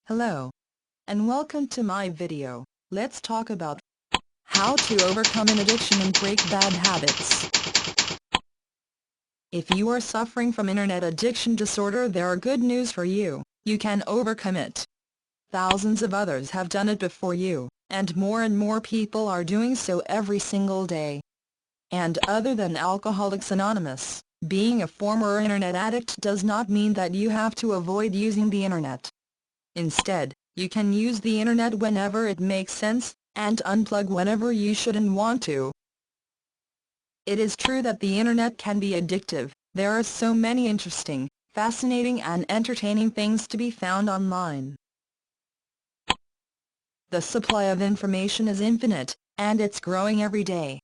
Hello, and welcome to my video. Let's talk about how to overcome an addiction and break bad habits. If you are suffering from internet addiction disorder, there are good news for you. You can overcome it. Thousands of others have done it before you, and more people are doing so every single day. And other than Alcoholics Anonymous, being a former internet addict does not mean that you have to avoid using the internet. Instead, you can use the internet whenever it makes sense, and unplug whenever you shouldn't want to. It is true that the internet can be addictive. There are so many interesting, fascinating and entertaining things to be found online. The supply of information is infinite, and it's growing every day.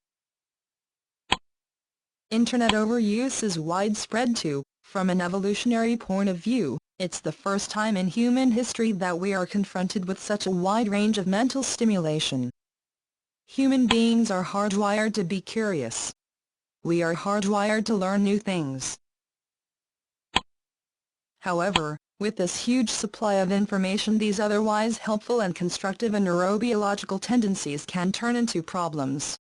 Internet overuse is widespread too. From an evolutionary point of view, it's the first time in human history that we are confronted with such a wide range of mental stimulation. Human beings are hardwired to be curious. We are hardwired to learn new things. However, with this huge supply of information, these otherwise helpful and constructive and neurobiological tendencies can turn into problems.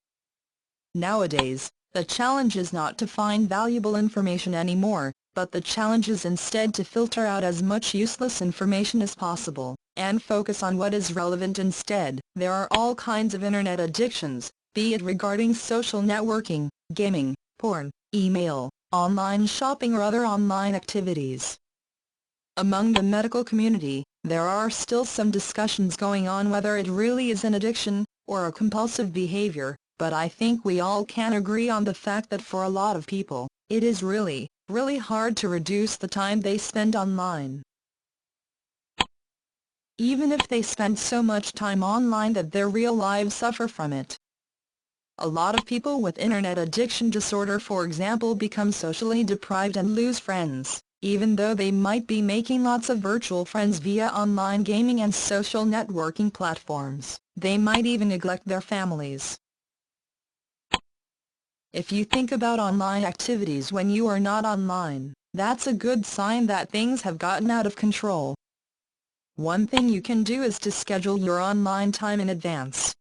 Nowadays, the challenge is not to find valuable information anymore, but the challenge is instead to filter out as much useless information as possible, and focus on what is relevant instead. There are all kinds of internet addictions, be it regarding social networking, gaming, porn, email, online shopping or other online activities. Among the medical community, there are still some discussions going on whether it really is an addiction, or a compulsive behavior, but I think we all can agree on the fact that for a lot of people, it is really hard to reduce the time they spend online. Even if they spend so much time online that their real lives suffer from it. A lot of people with internet addiction disorder, for example, become socially deprived and lose friends, even though they might be making lots of virtual friends via online gaming and social networking platforms. They might even neglect their families. If you think about online activities when you are not online, that's a good sign that things have gotten out of control. One thing you can do is to schedule your online time in advance.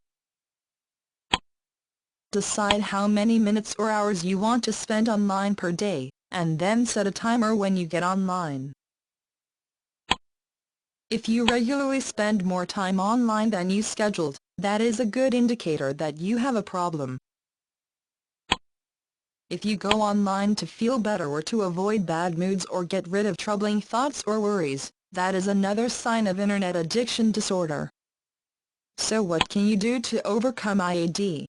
Decide how many minutes or hours you want to spend online per day, and then set a timer when you get online. If you regularly spend more time online than you scheduled, that is a good indicator that you have a problem. If you go online to feel better or to avoid bad moods or get rid of troubling thoughts or worries, that is another sign of internet addiction disorder. So what can you do to overcome IAD?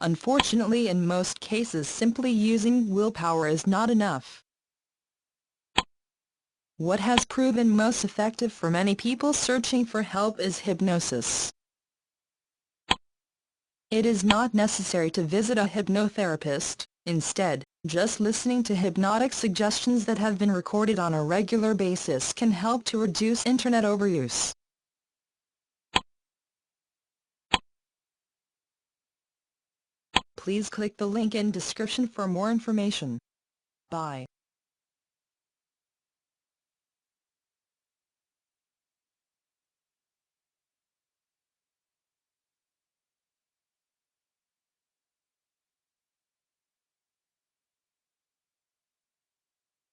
Unfortunately, in most cases, simply using willpower is not enough. What has proven most effective for many people searching for help is hypnosis. It is not necessary to visit a hypnotherapist. Instead, just listening to hypnotic suggestions that have been recorded on a regular basis can help to reduce internet overuse. Please click the link in description for more information. Bye.